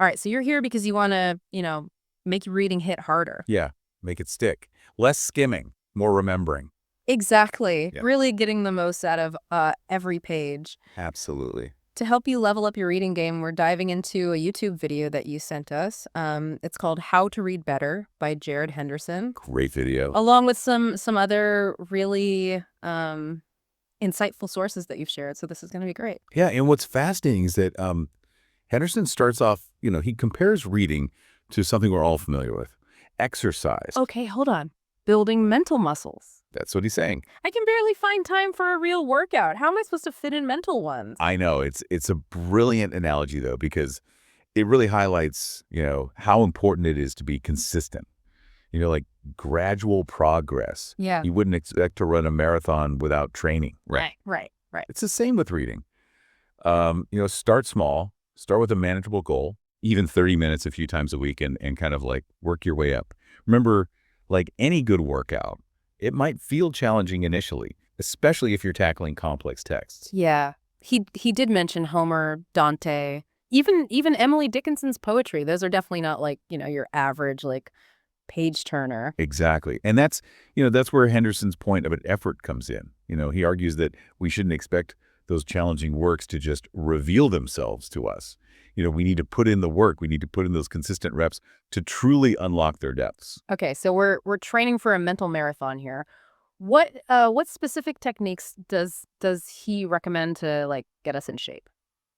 All right, so you're here because you want to, make your reading hit harder. Yeah, make it stick. Less skimming, more remembering. Exactly. Yeah, Really getting the most out of every page. absolutely. To help you level up your reading game, we're diving into a YouTube video that you sent us. It's called How to Read Better by Jared Henderson, Great video. along with some other really insightful sources that you've shared. So this is going to be great. Yeah, and what's fascinating is that Henderson starts off, he compares reading to something we're all familiar with, exercise. Okay, hold on. Building mental muscles. That's what he's saying. I can barely find time for a real workout. How am I supposed to fit in mental ones? I know, it's a brilliant analogy, though, because it really highlights, how important it is to be consistent. Like gradual progress. Yeah. You wouldn't expect to run a marathon without training. Right. It's the same with reading. Start small, start with a manageable goal, even 30 minutes a few times a week, and kind of like work your way up. Remember, like any good workout, it might feel challenging initially, especially if you're tackling complex texts. Yeah. He did mention Homer, Dante, even Emily Dickinson's poetry. Those are definitely not like, your average like page turner. Exactly. And that's where Henderson's point of an effort comes in. He argues that we shouldn't expect those challenging works to just reveal themselves to us. We need to put in the work. We need to put in those consistent reps to truly unlock their depths. Okay, so we're training for a mental marathon here. What specific techniques does he recommend to like get us in shape?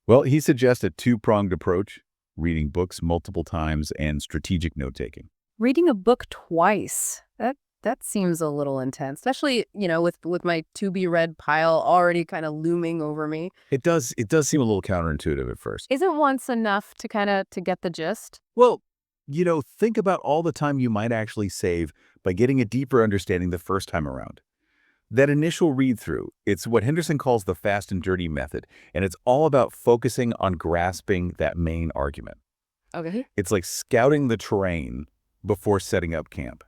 Well, he suggests a two-pronged approach, reading books multiple times and strategic note-taking. Reading a book twice. That seems a little intense, especially, with my to be read pile already kind of looming over me. It does seem a little counterintuitive at first. Isn't once enough to get the gist? Well, think about all the time you might actually save by getting a deeper understanding the first time around. That initial read-through, it's what Henderson calls the fast and dirty method, and it's all about focusing on grasping that main argument. Okay. It's like scouting the terrain before setting up camp.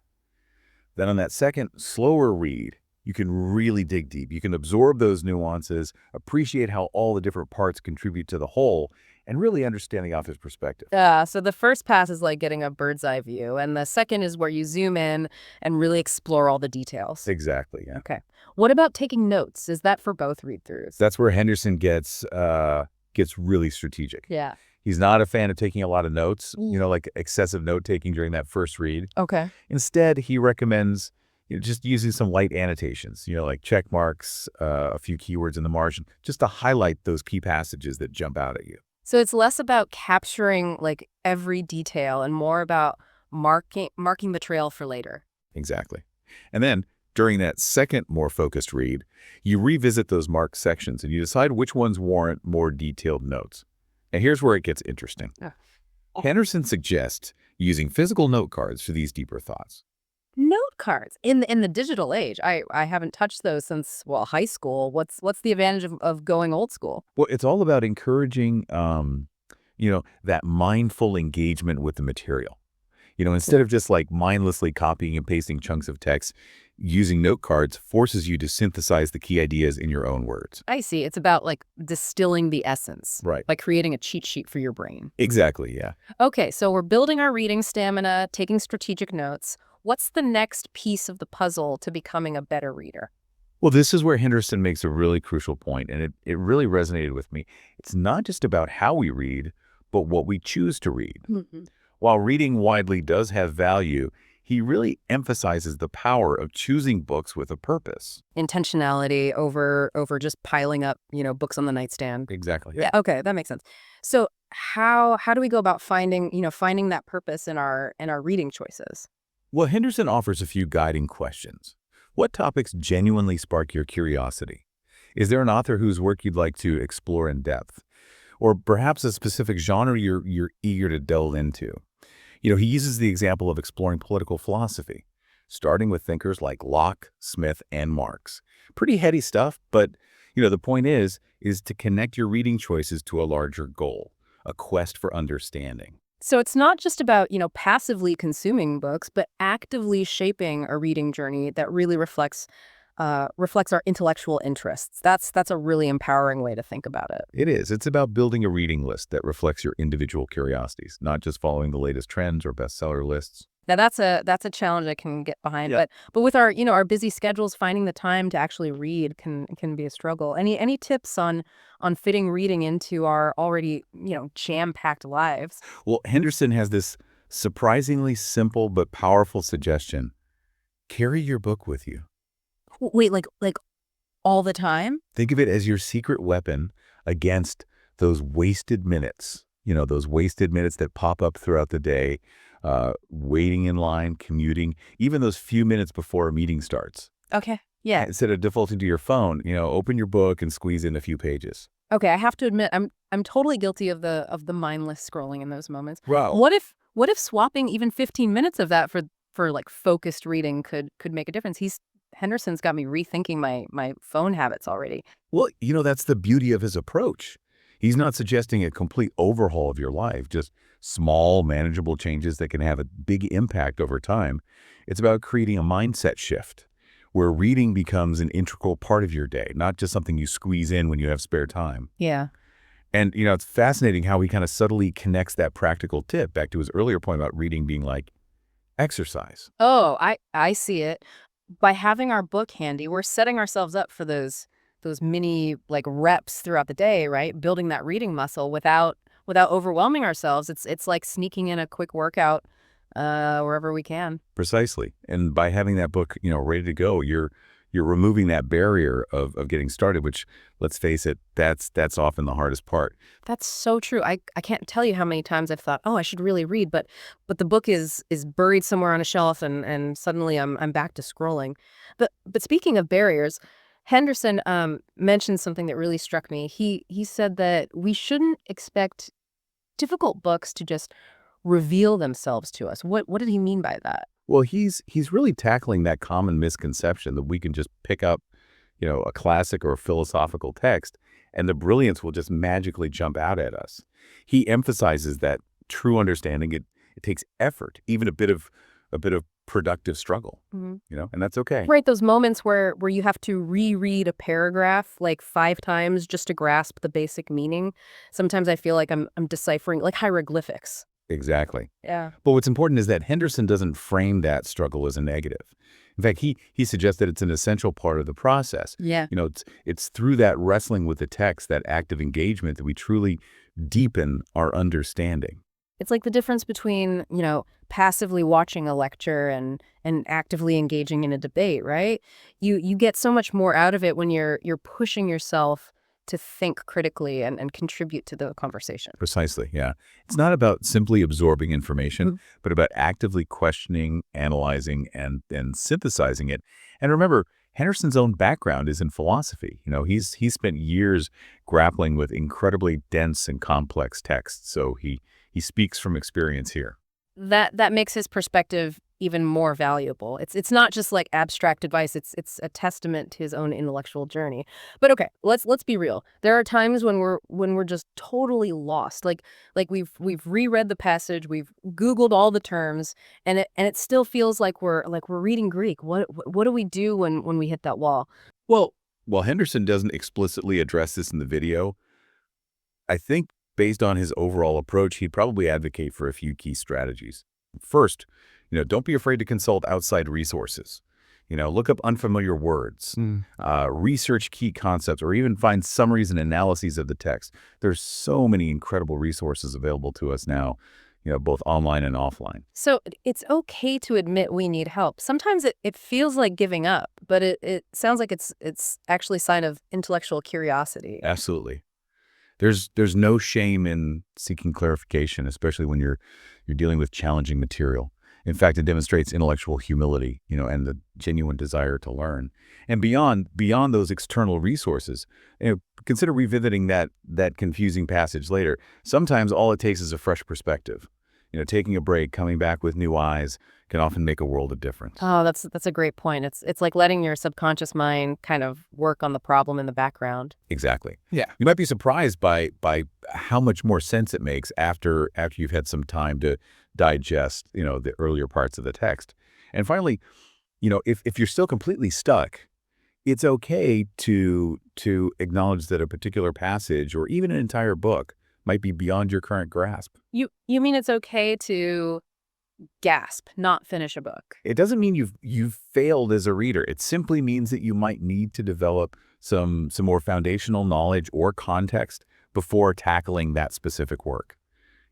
Then on that second, slower read, you can really dig deep. You can absorb those nuances, appreciate how all the different parts contribute to the whole, and really understand the author's perspective. So the first pass is like getting a bird's eye view, and the second is where you zoom in and really explore all the details. Exactly, yeah. Okay. What about taking notes? Is that for both read-throughs? That's where Henderson gets really strategic. Yeah. He's not a fan of taking a lot of notes, like excessive note-taking during that first read. Okay. Instead, he recommends just using some light annotations, like check marks, a few keywords in the margin, just to highlight those key passages that jump out at you. So it's less about capturing like every detail and more about marking the trail for later. Exactly. And then during that second, more focused read, you revisit those marked sections and you decide which ones warrant more detailed notes. And here's where it gets interesting. Yeah. Henderson suggests using physical note cards for these deeper thoughts. Note cards in the digital age. I haven't touched those since high school. What's the advantage of going old school? Well, it's all about encouraging, that mindful engagement with the material. Instead of just like mindlessly copying and pasting chunks of text, using note cards forces you to synthesize the key ideas in your own words. I see. It's about like distilling the essence. Right. Like creating a cheat sheet for your brain. Exactly, yeah. Okay, so we're building our reading stamina, taking strategic notes. What's the next piece of the puzzle to becoming a better reader? Well, this is where Henderson makes a really crucial point, and it really resonated with me. It's not just about how we read, but what we choose to read. Mm-hmm. While reading widely does have value, he really emphasizes the power of choosing books with a purpose. Intentionality over just piling up, books on the nightstand. Exactly. Yeah. Okay, that makes sense. So how do we go about finding that purpose in our reading choices? Well, Henderson offers a few guiding questions. What topics genuinely spark your curiosity? Is there an author whose work you'd like to explore in depth? Or perhaps a specific genre you're eager to delve into? He uses the example of exploring political philosophy, starting with thinkers like Locke, Smith, and Marx. Pretty heady stuff, but the point is to connect your reading choices to a larger goal, a quest for understanding. So it's not just about, passively consuming books, but actively shaping a reading journey that really reflects reflects our intellectual interests. That's a really empowering way to think about it. It is. It's about building a reading list that reflects your individual curiosities, not just following the latest trends or bestseller lists. Now that's a challenge I can get behind, Yeah. but with our our busy schedules, finding the time to actually read can be a struggle. Any tips on fitting reading into our already jam-packed lives? Well, Henderson has this surprisingly simple but powerful suggestion. Carry your book with you. Wait, like all the time? Think of it as your secret weapon against those wasted minutes. Those wasted minutes that pop up throughout the day, waiting in line, commuting, even those few minutes before a meeting starts. Okay. Yeah. Instead of defaulting to your phone, open your book and squeeze in a few pages. Okay, I have to admit I'm totally guilty of the mindless scrolling in those moments. Wow. What if swapping even 15 minutes of that for like focused reading could make a difference? Henderson's got me rethinking my phone habits already. Well, that's the beauty of his approach. He's not suggesting a complete overhaul of your life, just small, manageable changes that can have a big impact over time. It's about creating a mindset shift where reading becomes an integral part of your day, not just something you squeeze in when you have spare time. Yeah. And, it's fascinating how he kind of subtly connects that practical tip back to his earlier point about reading being like exercise. Oh, I see it. By having our book handy, we're setting ourselves up for those mini like reps throughout the day, right? Building that reading muscle without overwhelming ourselves. It's like sneaking in a quick workout wherever we can. Precisely. And by having that book, ready to go, you're removing that barrier of getting started, which, let's face it, that's often the hardest part. That's so true. I can't tell you how many times I've thought, oh, I should really read, but the book is buried somewhere on a shelf, and suddenly I'm back to scrolling. But speaking of barriers, Henderson mentioned something that really struck me. He said that we shouldn't expect difficult books to just reveal themselves to us. What did he mean by that? Well, he's really tackling that common misconception that we can just pick up, a classic or a philosophical text and the brilliance will just magically jump out at us. He emphasizes that true understanding, it takes effort, even a bit of productive struggle, and that's okay. Right, those moments where you have to reread a paragraph like 5 times just to grasp the basic meaning. Sometimes I feel like I'm deciphering like hieroglyphics. Exactly. Yeah. But what's important is that Henderson doesn't frame that struggle as a negative. In fact, he suggests that it's an essential part of the process. Yeah. It's through that wrestling with the text, that active engagement, that we truly deepen our understanding. It's like the difference between, passively watching a lecture and actively engaging in a debate, right? You get so much more out of it when you're pushing yourself to think critically and contribute to the conversation. Precisely, yeah. It's not about simply absorbing information, Mhm. but about actively questioning, analyzing, and synthesizing it. And remember, Henderson's own background is in philosophy. He's spent years grappling with incredibly dense and complex texts, so he speaks from experience here. That makes his perspective even more valuable. It's not just like abstract advice. It's a testament to his own intellectual journey. But okay, let's be real. There are times when we're just totally lost. Like we've reread the passage, we've Googled all the terms, and it still feels like we're reading Greek. What do we do when we hit that wall? Well, while Henderson doesn't explicitly address this in the video, I think based on his overall approach, he'd probably advocate for a few key strategies. First, don't be afraid to consult outside resources. Look up unfamiliar words, research key concepts, or even find summaries and analyses of the text. There's so many incredible resources available to us now, both online and offline. So it's okay to admit we need help. Sometimes it feels like giving up, but it sounds like it's actually a sign of intellectual curiosity. Absolutely. There's no shame in seeking clarification, especially when you're dealing with challenging material. In fact, it demonstrates intellectual humility, and the genuine desire to learn. And beyond those external resources, consider revisiting that confusing passage later. Sometimes all it takes is a fresh perspective. Taking a break, coming back with new eyes can often make a world of difference. Oh, that's a great point. It's like letting your subconscious mind kind of work on the problem in the background. Exactly. Yeah. You might be surprised by how much more sense it makes after you've had some time to digest, the earlier parts of the text. And finally, if you're still completely stuck, It's okay to acknowledge that a particular passage or even an entire book might be beyond your current grasp. You mean it's okay to gasp, not finish a book? It doesn't mean you've failed as a reader. It simply means that you might need to develop some more foundational knowledge or context before tackling that specific work.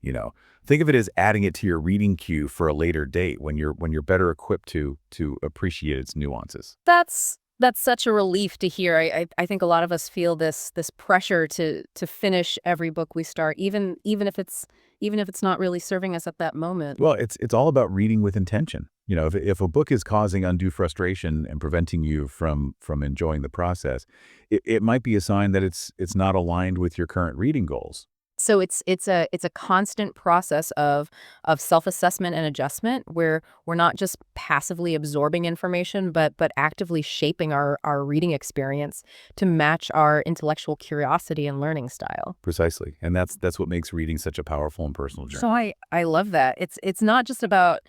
You know, think of it as adding it to your reading queue for a later date when you're better equipped to appreciate its nuances. That's such a relief to hear. I think a lot of us feel this pressure to finish every book we start, even if it's not really serving us at that moment. Well, it's all about reading with intention. You know, if a book is causing undue frustration and preventing you from enjoying the process, it might be a sign that it's not aligned with your current reading goals. So it's a constant process of self-assessment and adjustment where we're not just passively absorbing information, but actively shaping our reading experience to match our intellectual curiosity and learning style. Precisely. And that's what makes reading such a powerful and personal journey. So I love that. It's not just about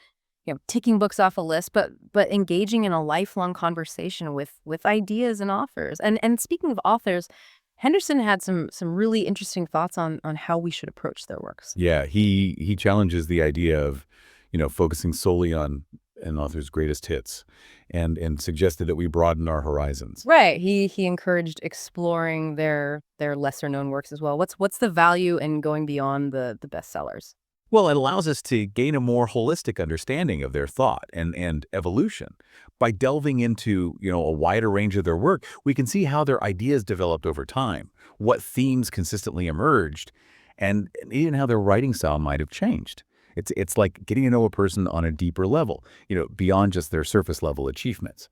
ticking books off a list, but engaging in a lifelong conversation with ideas and authors. And speaking of authors, Henderson had some really interesting thoughts on how we should approach their works. Yeah, he challenges the idea of, focusing solely on an author's greatest hits and suggested that we broaden our horizons. Right. He encouraged exploring their lesser known works as well. What's the value in going beyond the bestsellers? Well, it allows us to gain a more holistic understanding of their thought and evolution. By delving into, a wider range of their work, we can see how their ideas developed over time, what themes consistently emerged, and even how their writing style might have changed. It's like getting to know a person on a deeper level, beyond just their surface level achievements.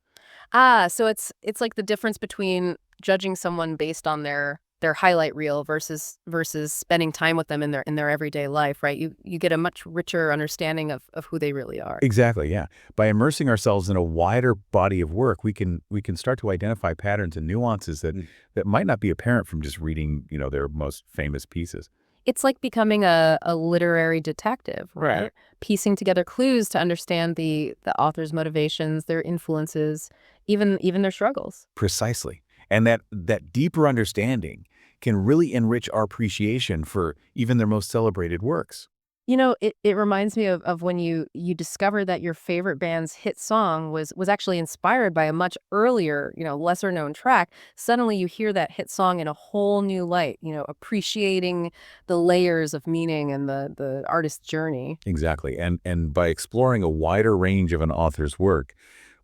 So it's like the difference between judging someone based on their highlight reel versus spending time with them in their everyday life, right? You get a much richer understanding of who they really are. Exactly, yeah. By immersing ourselves in a wider body of work, we can start to identify patterns and nuances that might not be apparent from just reading, their most famous pieces. It's like becoming a literary detective, right? Right. Piecing together clues to understand the author's motivations, their influences, even their struggles. Precisely. And that deeper understanding can really enrich our appreciation for even their most celebrated works. It reminds me of when you discover that your favorite band's hit song was actually inspired by a much earlier, lesser known track. Suddenly you hear that hit song in a whole new light, appreciating the layers of meaning and the artist's journey. Exactly. And by exploring a wider range of an author's work,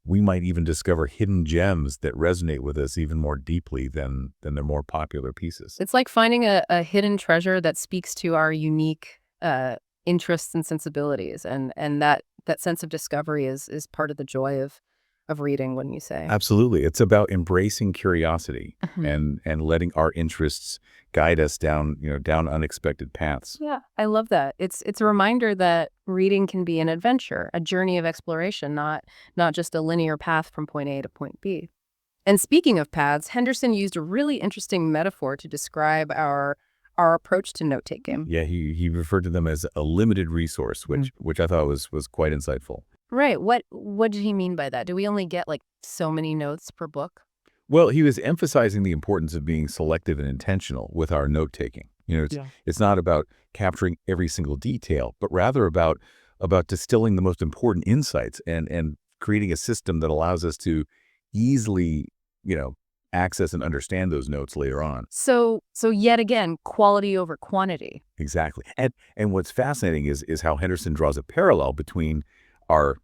we might even discover hidden gems that resonate with us even more deeply than their more popular pieces. It's like finding a hidden treasure that speaks to our unique interests and sensibilities, and that sense of discovery is part of the joy of reading, wouldn't you say? Absolutely. It's about embracing curiosity Mhm. and letting our interests guide us down unexpected paths. Yeah, I love that. It's a reminder that reading can be an adventure, a journey of exploration, not just a linear path from point A to point B. And speaking of paths, Henderson used a really interesting metaphor to describe our approach to note taking. Yeah, he referred to them as a limited resource, which I thought was quite insightful. Right. What did he mean by that? Do we only get like so many notes per book? Well, he was emphasizing the importance of being selective and intentional with our note-taking. Yeah. It's not about capturing every single detail, but rather about distilling the most important insights and creating a system that allows us to easily, access and understand those notes later on. So yet again, quality over quantity. Exactly. And what's fascinating is how Henderson draws a parallel between our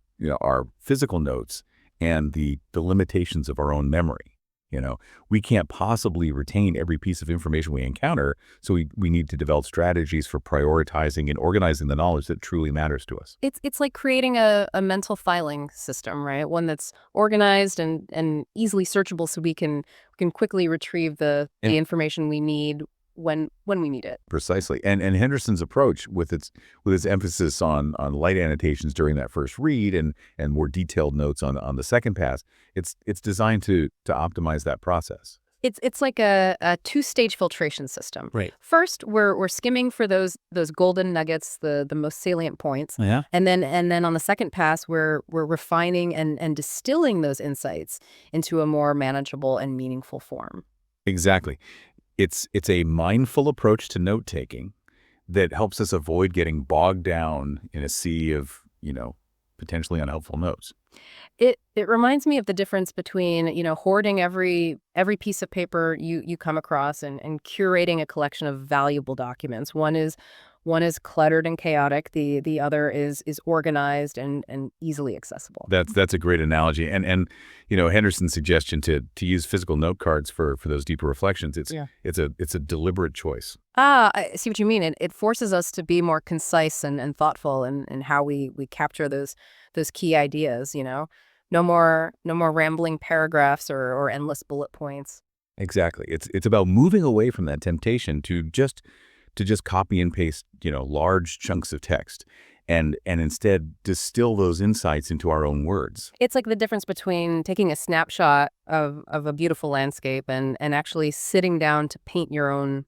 physical notes and the limitations of our own memory. We can't possibly retain every piece of information we encounter, so we need to develop strategies for prioritizing and organizing the knowledge that truly matters to us. It's like creating a mental filing system, right? One that's organized and easily searchable so we can quickly retrieve the information we need when we need it. Precisely. And Henderson's approach with its emphasis on light annotations during that first read and more detailed notes on the second pass, it's designed to optimize that process. It's like a two-stage filtration system. Right. First, we're skimming for those golden nuggets, the most salient points. Yeah. And then on the second pass, we're refining and distilling those insights into a more manageable and meaningful form. Exactly. It's a mindful approach to note-taking that helps us avoid getting bogged down in a sea of, potentially unhelpful notes. It reminds me of the difference between, hoarding every piece of paper you come across and curating a collection of valuable documents. One is cluttered and chaotic. The other is organized and easily accessible. That's a great analogy. And Henderson's suggestion to use physical note cards for those deeper reflections, Yeah. it's a deliberate choice. I see what you mean. It forces us to be more concise and thoughtful in how we capture those key ideas. No more rambling paragraphs or endless bullet points. Exactly. It's about moving away from that temptation to just copy and paste, large chunks of text and instead distill those insights into our own words. It's like the difference between taking a snapshot of a beautiful landscape and actually sitting down to paint your own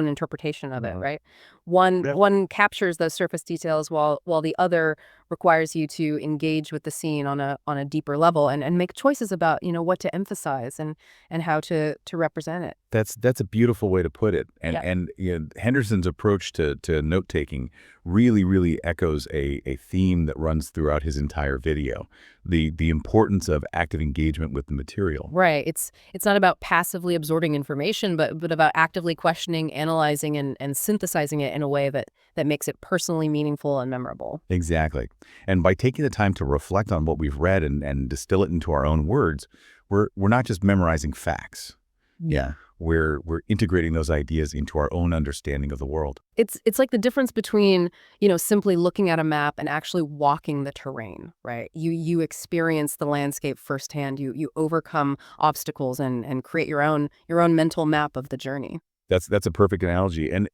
interpretation of it, Mhm. right? One Yep. one captures the surface details while the other requires you to engage with the scene on a deeper level and make choices about, what to emphasize and how to represent it. That's a beautiful way to put it. And Yeah. and Henderson's approach to note taking really echoes a theme that runs throughout his entire video. The importance of active engagement with the material. Right. It's not about passively absorbing information, but about actively questioning, analyzing, and synthesizing it in a way that makes it personally meaningful and memorable. Exactly. And by taking the time to reflect on what we've read and distill it into our own words, we're not just memorizing facts. Yeah. We're integrating those ideas into our own understanding of the world. It's like the difference between, simply looking at a map and actually walking the terrain, right? You experience the landscape firsthand. You overcome obstacles and create your own mental map of the journey. That's a perfect analogy. And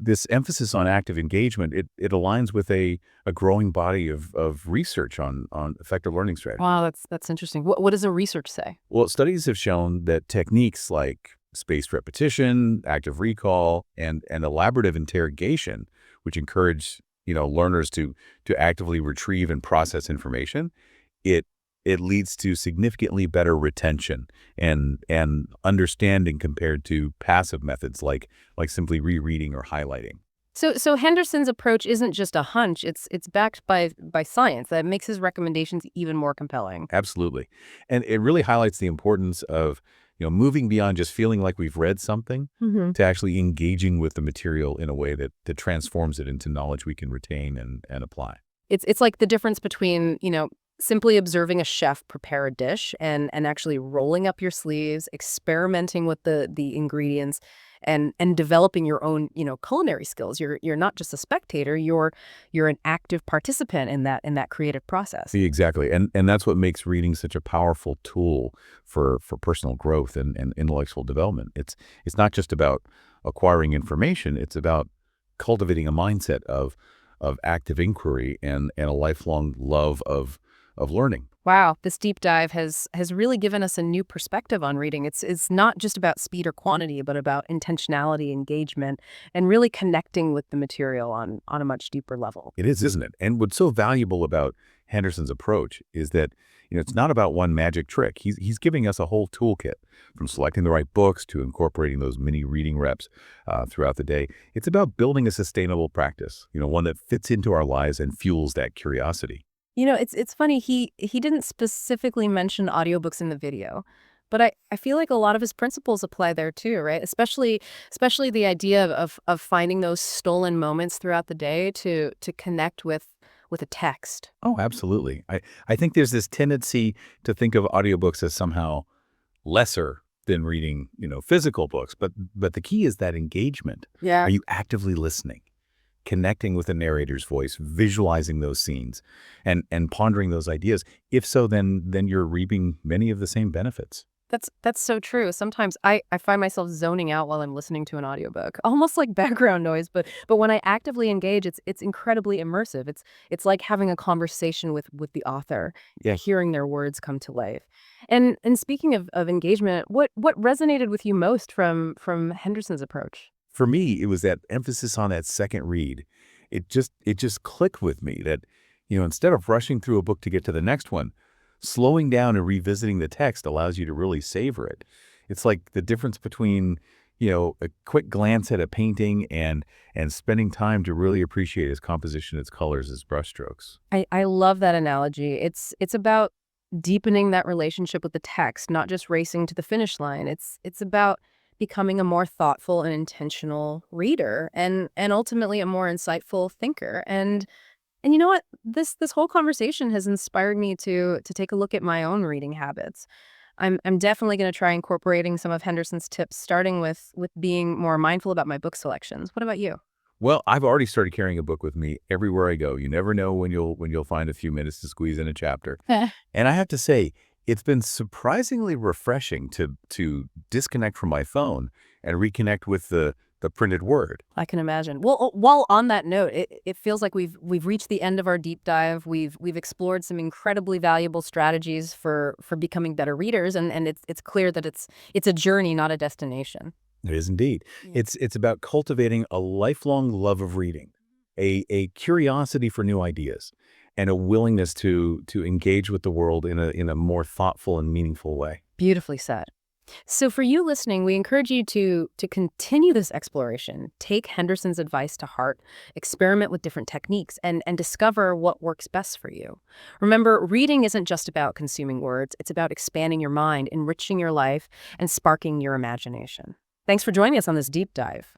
this emphasis on active engagement, it aligns with a growing body of research on effective learning strategies. Wow, that's interesting. What does the research say? Well, studies have shown that techniques like spaced repetition, active recall, and elaborative interrogation, which encourage learners to actively retrieve and process information, it it leads to significantly better retention and understanding compared to passive methods like simply rereading or highlighting. So Henderson's approach isn't just a hunch, it's backed by science. That makes his recommendations even more compelling. Absolutely. And it really highlights the importance of, moving beyond just feeling like we've read something Hmm. to actually engaging with the material in a way that transforms it into knowledge we can retain and apply. It's like the difference between, simply observing a chef prepare a dish and actually rolling up your sleeves, experimenting with the ingredients and developing your own, culinary skills. You're not just a spectator, you're an active participant in that creative process. Exactly. And that's what makes reading such a powerful tool for personal growth and intellectual development. It's not just about acquiring information, it's about cultivating a mindset of active inquiry and a lifelong love of learning. Wow, this deep dive has really given us a new perspective on reading. It's not just about speed or quantity, but about intentionality, engagement, and really connecting with the material on a much deeper level. It is, isn't it? And what's so valuable about Henderson's approach is that, it's not about one magic trick. He's giving us a whole toolkit from selecting the right books to incorporating those mini reading reps throughout the day. It's about building a sustainable practice, one that fits into our lives and fuels that curiosity. It's funny, he didn't specifically mention audiobooks in the video, but I feel like a lot of his principles apply there too, right? Especially the idea of finding those stolen moments throughout the day to connect with a text. Oh, absolutely. I think there's this tendency to think of audiobooks as somehow lesser than reading, physical books. But the key is that engagement. Yeah. Are you actively listening, connecting with the narrator's voice, visualizing those scenes, and pondering those ideas? If so, then you're reaping many of the same benefits. That's so true. Sometimes I find myself zoning out while I'm listening to an audiobook, almost like background noise, but when I actively engage, it's incredibly immersive. It's like having a conversation with the author, hearing their words come to life. And speaking of engagement, what resonated with you most from Henderson's approach? For me, it was that emphasis on that second read. It just clicked with me that, instead of rushing through a book to get to the next one, slowing down and revisiting the text allows you to really savor it. It's like the difference between, a quick glance at a painting and spending time to really appreciate its composition, its colors, its brushstrokes. I love that analogy. It's about deepening that relationship with the text, not just racing to the finish line. It's about becoming a more thoughtful and intentional reader and ultimately a more insightful thinker. And you know what? This whole conversation has inspired me to take a look at my own reading habits. I'm definitely going to try incorporating some of Henderson's tips, starting with being more mindful about my book selections. What about you? Well, I've already started carrying a book with me everywhere I go. You never know when you'll find a few minutes to squeeze in a chapter. And I have to say, it's been surprisingly refreshing to disconnect from my phone and reconnect with the printed word. I can imagine. Well, while on that note, it feels like we've reached the end of our deep dive. We've explored some incredibly valuable strategies for becoming better readers, and it's clear that it's a journey, not a destination. It is indeed. Yeah. It's about cultivating a lifelong love of reading, a curiosity for new ideas, and a willingness to engage with the world in a more thoughtful and meaningful way. Beautifully said. So for you listening, we encourage you to continue this exploration. Take Henderson's advice to heart, experiment with different techniques, and discover what works best for you. Remember, reading isn't just about consuming words, it's about expanding your mind, enriching your life, and sparking your imagination. Thanks for joining us on this deep dive.